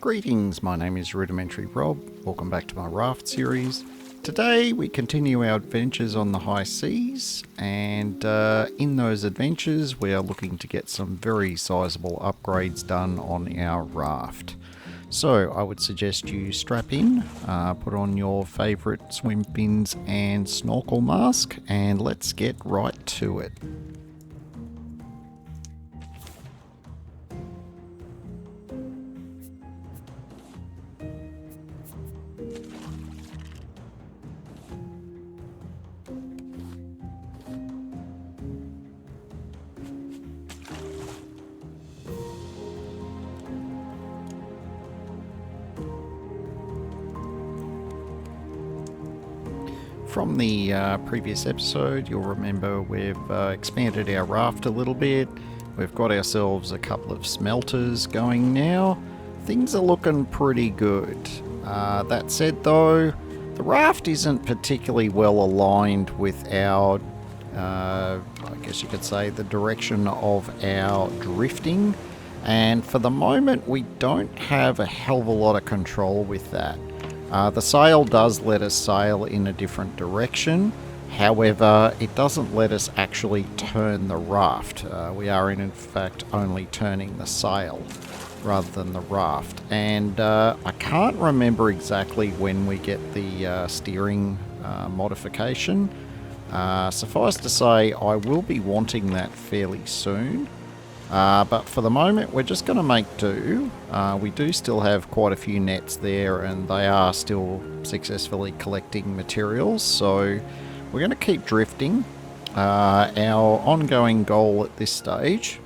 Greetings, my name is Rudimentary Rob. Welcome back to my Raft series. Today we continue our adventures on the high seas, and in those adventures we are looking to get some very sizable upgrades done on our raft. So I would suggest you strap in, put on your favourite swim fins and snorkel mask, and let's get right to it. From the previous episode, you'll remember we've expanded our raft a little bit. We've got ourselves a couple of smelters going now. Things are looking pretty good. That said though, the raft isn't particularly well aligned with our, I guess you could say, the direction of our drifting. And for the moment, we don't have a hell of a lot of control with that. The sail does let us sail in a different direction, however it doesn't let us actually turn the raft. We are in fact only turning the sail rather than the raft, and I can't remember exactly when we get the steering modification. Suffice to say, I will be wanting that fairly soon. But for the moment, we're just going to make do. We do still have quite a few nets there, and they are still successfully collecting materials, so we're going to keep drifting. Our ongoing goal at this stage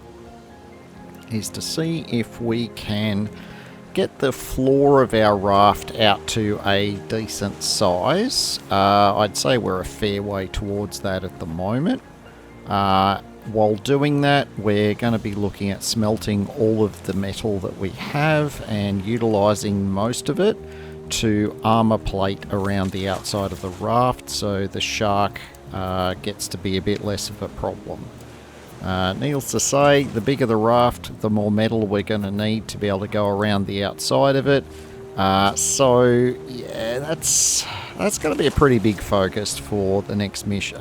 is to see if we can get the floor of our raft out to a decent size. I'd say we're a fair way towards that at the moment. While doing that, we're going to be looking at smelting all of the metal that we have and utilising most of it to armour plate around the outside of the raft, so the shark gets to be a bit less of a problem. Needless to say, the bigger the raft, the more metal we're going to need to be able to go around the outside of it. So yeah, that's going to be a pretty big focus for the next mission,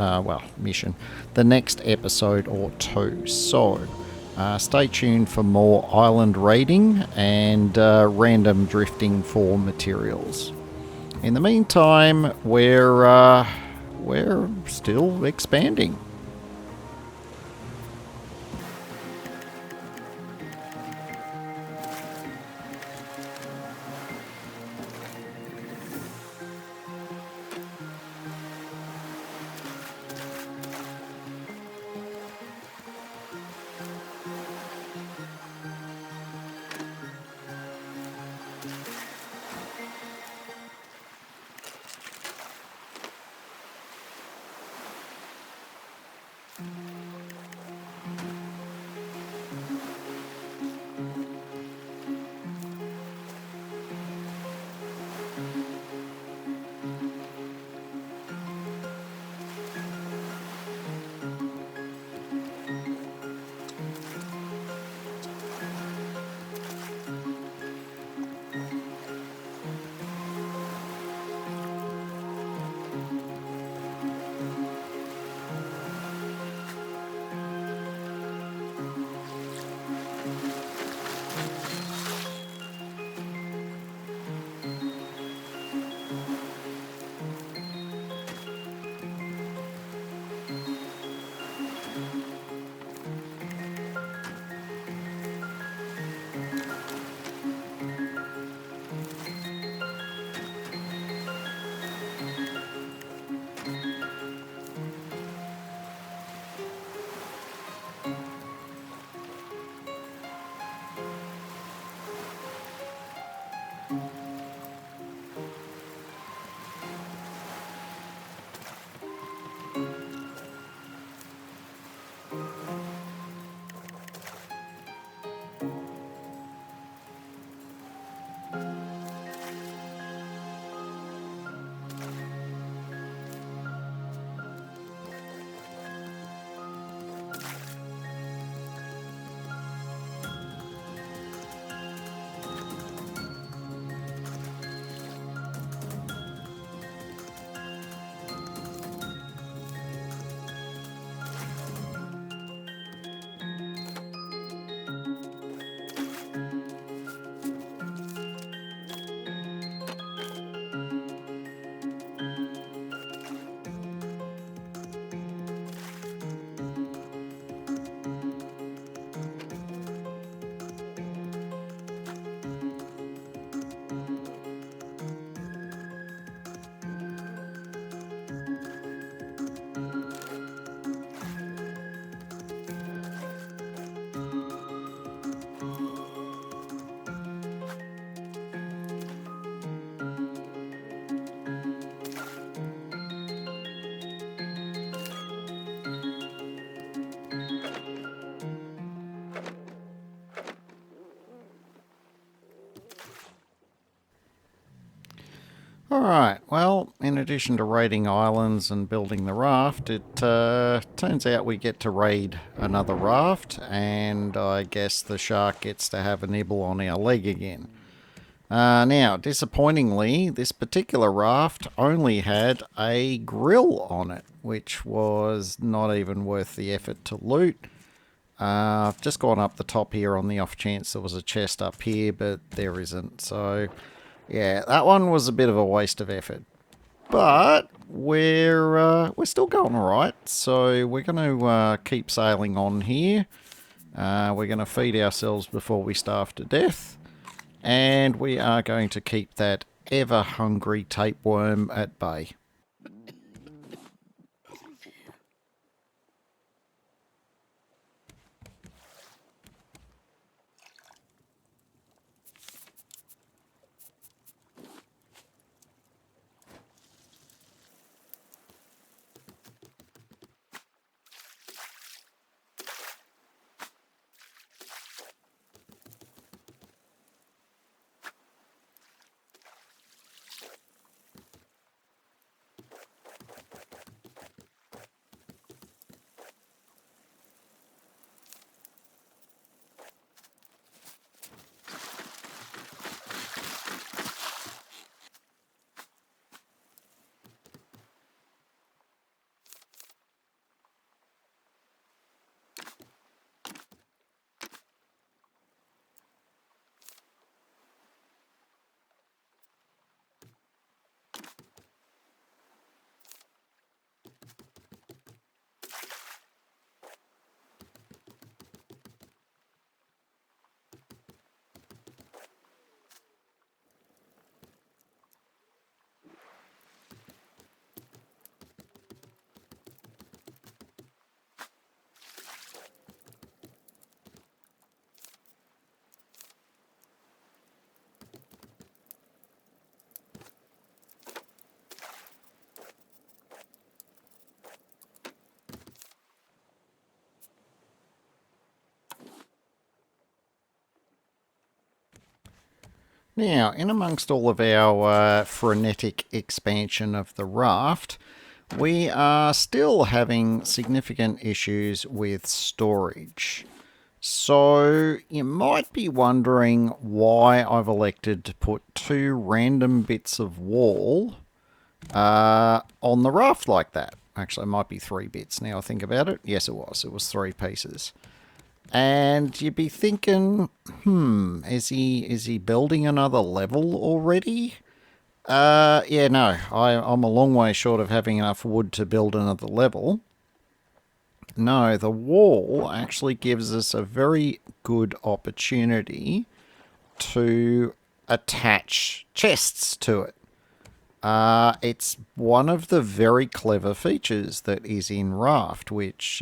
the next episode or two. So stay tuned for more island raiding and random drifting for materials. In the meantime, we're still expanding. Alright, well, in addition to raiding islands and building the raft, it turns out we get to raid another raft, and I guess the shark gets to have a nibble on our leg again. Now, disappointingly, this particular raft only had a grill on it, which was not even worth the effort to loot. I've just gone up the top here on the off chance there was a chest up here, but there isn't, so yeah, that one was a bit of a waste of effort. But we're still going alright, so we're going to keep sailing on here. We're going to feed ourselves before we starve to death. And we are going to keep that ever-hungry tapeworm at bay. Now, in amongst all of our frenetic expansion of the raft, we are still having significant issues with storage. So, you might be wondering why I've elected to put two random bits of wall on the raft like that. Actually, it might be 3 bits now I think about it. Yes, it was. It was 3 pieces. And you'd be thinking, is he building another level already? Yeah, no, I'm a long way short of having enough wood to build another level. No, the wall actually gives us a very good opportunity to attach chests to it. It's one of the very clever features that is in Raft, which...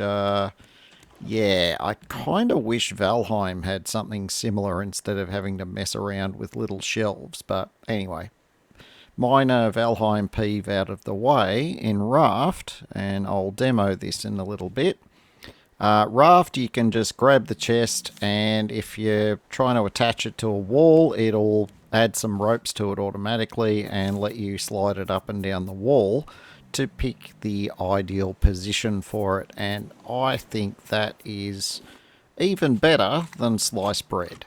yeah, I kind of wish Valheim had something similar instead of having to mess around with little shelves. But anyway, minor Valheim peeve out of the way in Raft, and I'll demo this in a little bit. Raft, you can just grab the chest, and if you're trying to attach it to a wall, it'll add some ropes to it automatically and let you slide it up and down the wall to pick the ideal position for it, and I think that is even better than sliced bread.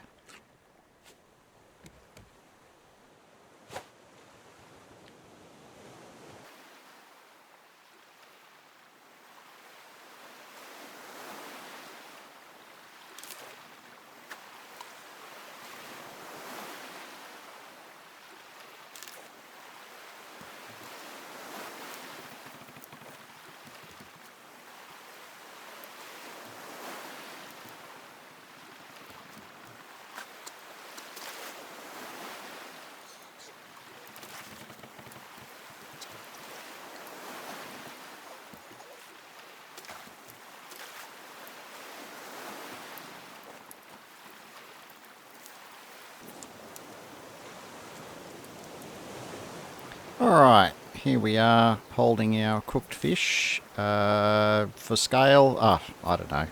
Alright, here we are holding our cooked fish for scale. I don't know.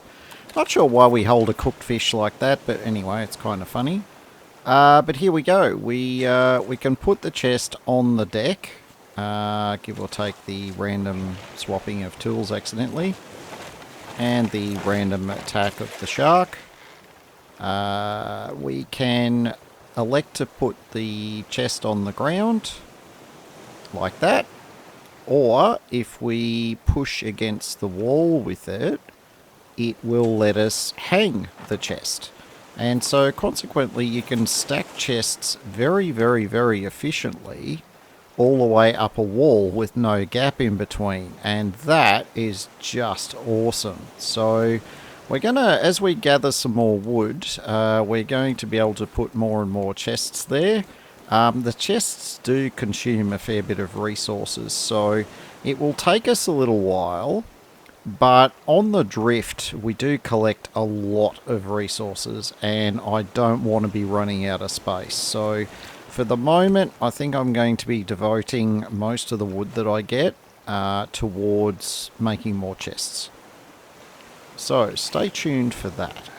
Not sure why we hold a cooked fish like that, but anyway, it's kind of funny. But here we go. We can put the chest on the deck, give or take the random swapping of tools accidentally, and the random attack of the shark. We can elect to put the chest on the ground, like that. Or if we push against the wall with it, it will let us hang the chest. And so consequently you can stack chests very, very, very efficiently all the way up a wall with no gap in between. And that is just awesome. So we're going to, as we gather some more wood, we're going to be able to put more and more chests there. The chests do consume a fair bit of resources, so it will take us a little while. But on the drift, we do collect a lot of resources, and I don't want to be running out of space. So for the moment, I think I'm going to be devoting most of the wood that I get towards making more chests. So stay tuned for that.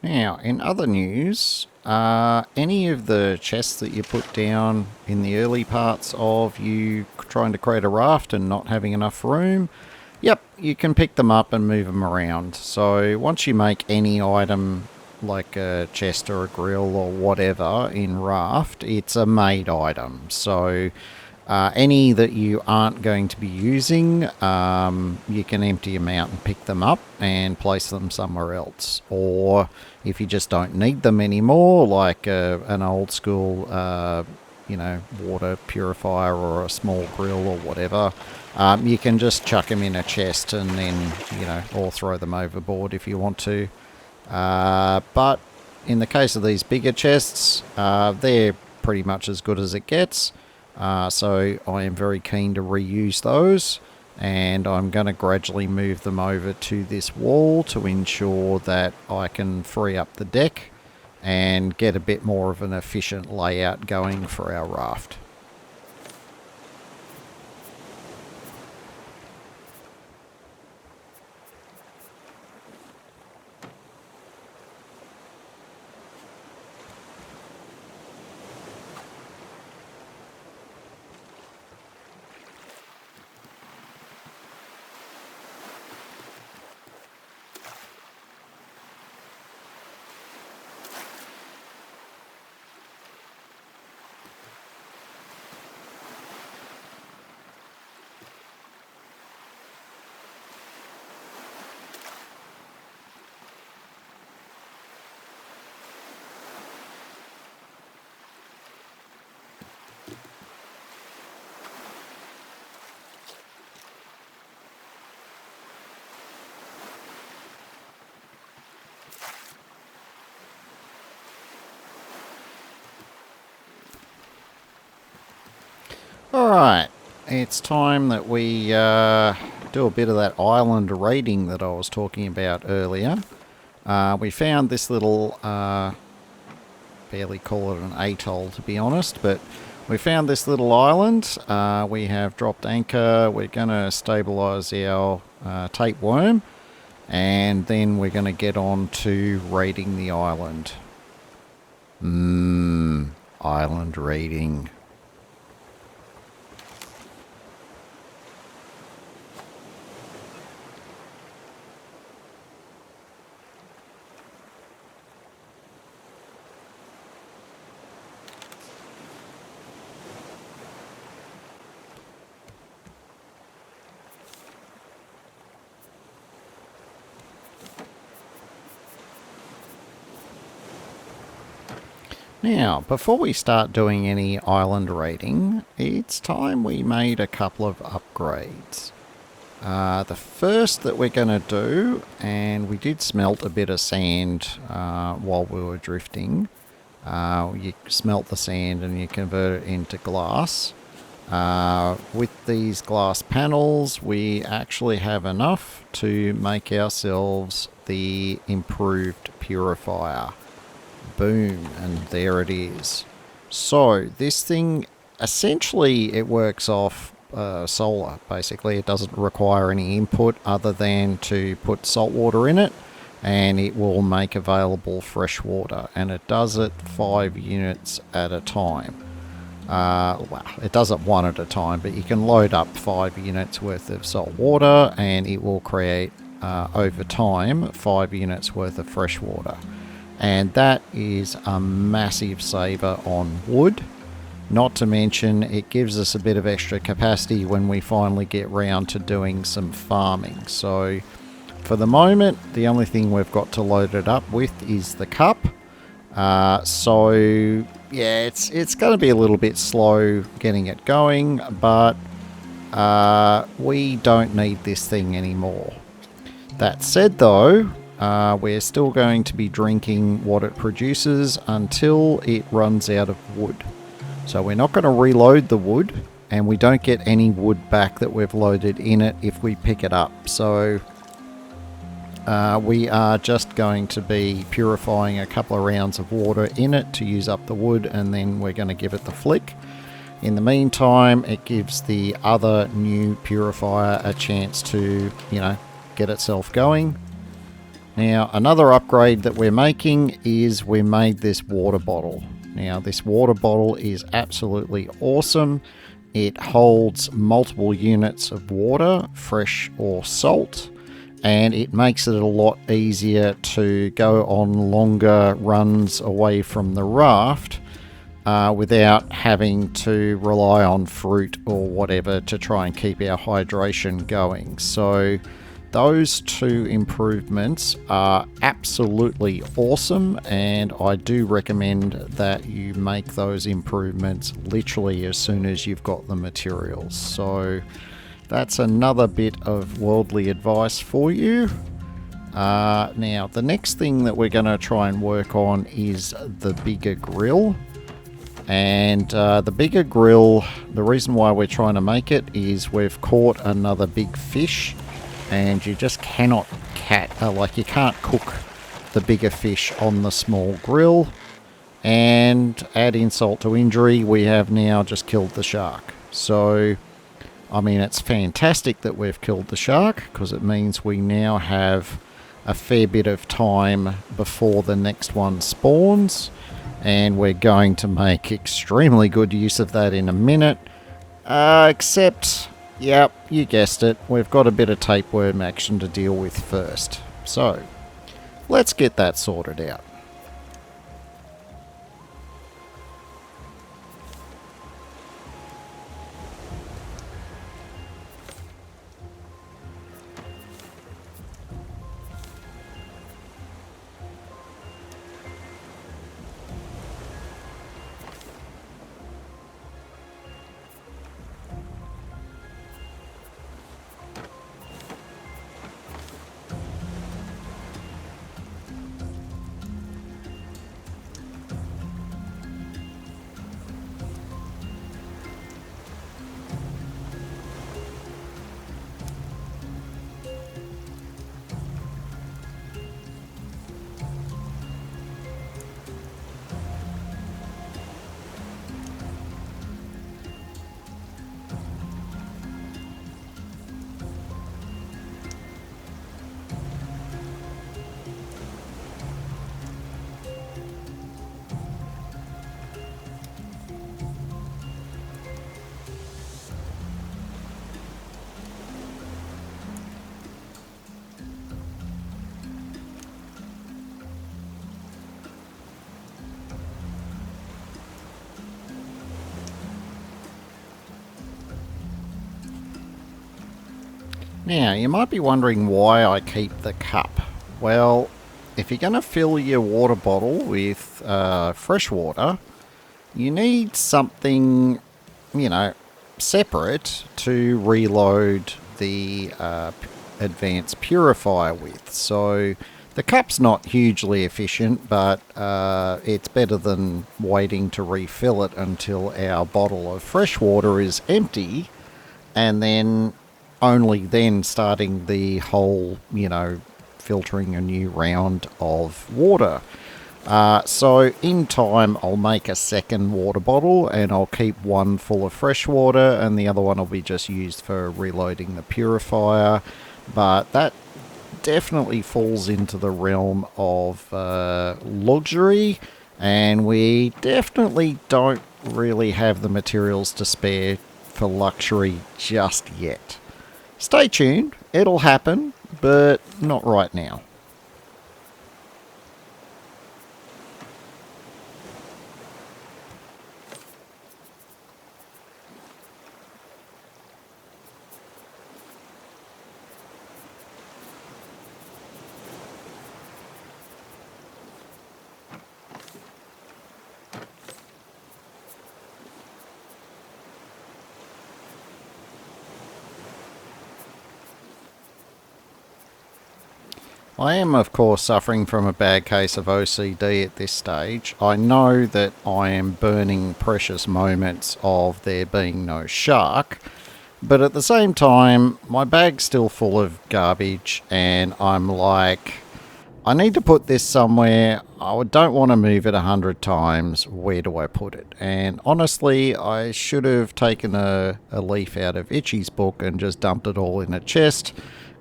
Now, in other news, any of the chests that you put down in the early parts of you trying to create a raft and not having enough room, yep, you can pick them up and move them around. So once you make any item like a chest or a grill or whatever in Raft, it's a made item. So any that you aren't going to be using, you can empty them out and pick them up and place them somewhere else. Or if you just don't need them anymore, like an old school, water purifier or a small grill or whatever, you can just chuck them in a chest and then, or throw them overboard if you want to. But in the case of these bigger chests, they're pretty much as good as it gets. So I am very keen to reuse those, and I'm going to gradually move them over to this wall to ensure that I can free up the deck and get a bit more of an efficient layout going for our raft. Alright, it's time that we do a bit of that island raiding that I was talking about earlier. We found this little, barely call it an atoll to be honest, but we found this little island. We have dropped anchor. We're going to stabilise our tapeworm, and then we're going to get on to raiding the island. Island raiding. Now, before we start doing any island raiding, it's time we made a couple of upgrades. The first that we're going to do, and we did smelt a bit of sand while we were drifting. You smelt the sand and you convert it into glass. With these glass panels, we actually have enough to make ourselves the improved purifier. Boom, and there it is. So this thing, essentially it works off solar. Basically it doesn't require any input other than to put salt water in it, and it will make available fresh water, and it does it 5 units at a time. Well, it does it 1 at a time, but you can load up 5 units worth of salt water and it will create over time 5 units worth of fresh water. And that is a massive saver on wood. Not to mention, it gives us a bit of extra capacity when we finally get round to doing some farming. So, for the moment, the only thing we've got to load it up with is the cup. So, yeah, it's going to be a little bit slow getting it going, but we don't need this thing anymore. That said, though, we're still going to be drinking what it produces until it runs out of wood. So we're not going to reload the wood, and we don't get any wood back that we've loaded in it if we pick it up. So we are just going to be purifying a couple of rounds of water in it to use up the wood, and then we're going to give it the flick. In the meantime, it gives the other new purifier a chance to, get itself going. Now, another upgrade that we're making is we made this water bottle. Now, this water bottle is absolutely awesome. It holds multiple units of water, fresh or salt, and it makes it a lot easier to go on longer runs away from the raft without having to rely on fruit or whatever to try and keep our hydration going. So those 2 improvements are absolutely awesome, and I do recommend that you make those improvements literally as soon as you've got the materials. So that's another bit of worldly advice for you. Now, the next thing that we're going to try and work on is the bigger grill. And the bigger grill, the reason why we're trying to make it is we've caught another big fish, and you just cannot you can't cook the bigger fish on the small grill. And add insult to injury, we have now just killed the shark. So, I mean, it's fantastic that we've killed the shark, because it means we now have a fair bit of time before the next one spawns, and we're going to make extremely good use of that in a minute. Except, yep, you guessed it, we've got a bit of tapeworm action to deal with first. So, let's get that sorted out. Now, you might be wondering why I keep the cup. Well, if you're going to fill your water bottle with fresh water, you need something, you know, separate to reload the advanced purifier with. So the cup's not hugely efficient, but it's better than waiting to refill it until our bottle of fresh water is empty, and then only then starting the whole, filtering a new round of water. So in time, I'll make a second water bottle, and I'll keep one full of fresh water, and the other one will be just used for reloading the purifier. But that definitely falls into the realm of luxury, and we definitely don't really have the materials to spare for luxury just yet. Stay tuned, it'll happen, but not right now. I am, of course, suffering from a bad case of OCD at this stage. I know that I am burning precious moments of there being no shark, but at the same time, my bag's still full of garbage, and I'm like, I need to put this somewhere. I don't want to move it 100 times. Where do I put it? And honestly, I should have taken a leaf out of Itchy's book and just dumped it all in a chest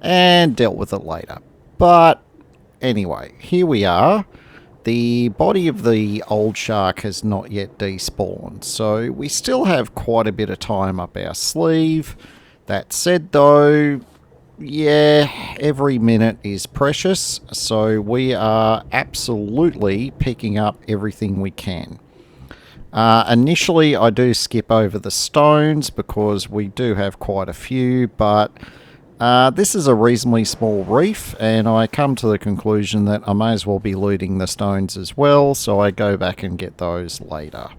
and dealt with it later. But anyway, here we are. The body of the old shark has not yet despawned, so we still have quite a bit of time up our sleeve. That said, though, yeah, every minute is precious, so we are absolutely picking up everything we can. Initially, I do skip over the stones because we do have quite a few, but this is a reasonably small reef, and I come to the conclusion that I may as well be looting the stones as well, so I go back and get those later.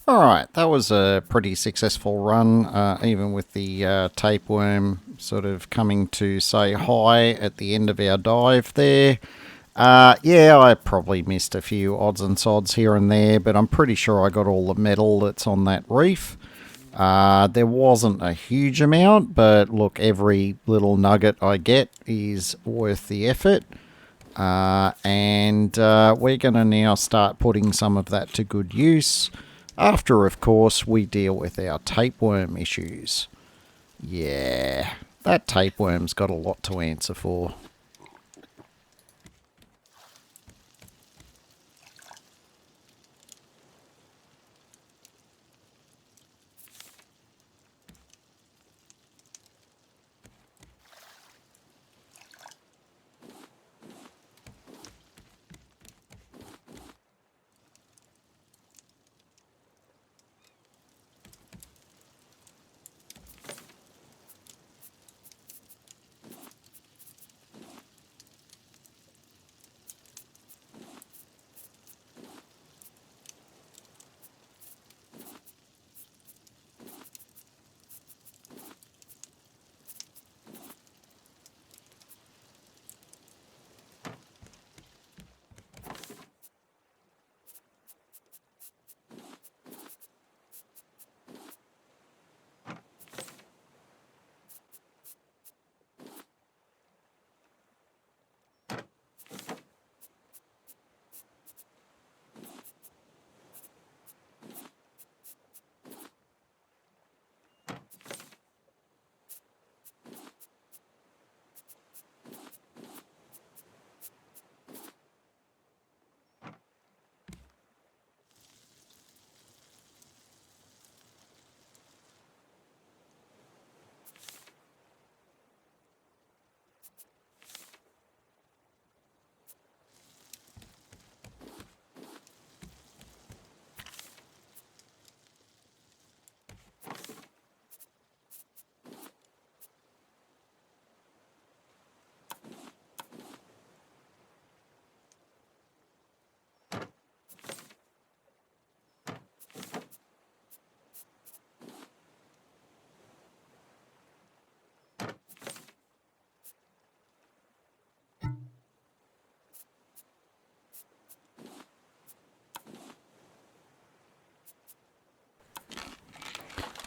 Alright, that was a pretty successful run, even with the tapeworm sort of coming to say hi at the end of our dive there. Yeah, I probably missed a few odds and sods here and there, but I'm pretty sure I got all the metal that's on that reef. There wasn't a huge amount, but look, every little nugget I get is worth the effort. And we're going to now start putting some of that to good use. After, of course, we deal with our tapeworm issues. Yeah, that tapeworm's got a lot to answer for.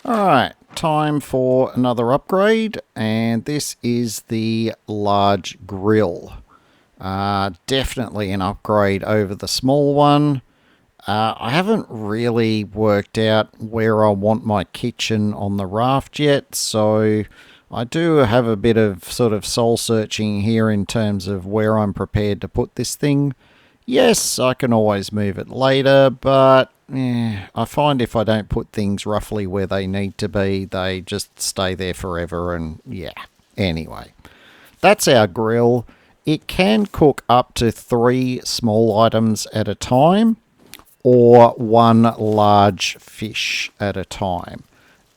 Alright, time for another upgrade, and this is the large grill. Definitely an upgrade over the small one. I haven't really worked out where I want my kitchen on the raft yet, so I do have a bit of sort of soul searching here in terms of where I'm prepared to put this thing. Yes, I can always move it later, but I find if I don't put things roughly where they need to be, they just stay there forever, and yeah. Anyway, that's our grill. It can cook up to 3 small items at a time, or 1 large fish at a time.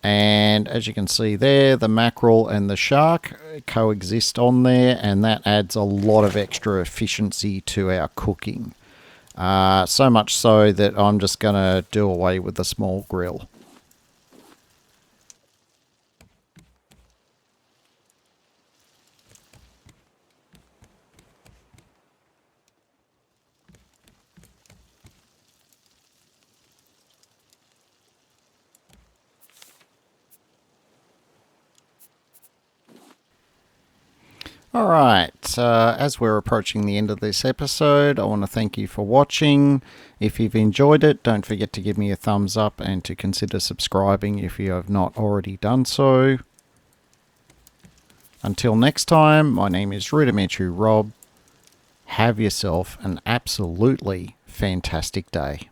And as you can see there, the mackerel and the shark coexist on there, and that adds a lot of extra efficiency to our cooking. So much so that I'm just going to do away with the small grill. Alright, as we're approaching the end of this episode, I want to thank you for watching. If you've enjoyed it, don't forget to give me a thumbs up and to consider subscribing if you have not already done so. Until next time, my name is Rudimentary Rob. Have yourself an absolutely fantastic day.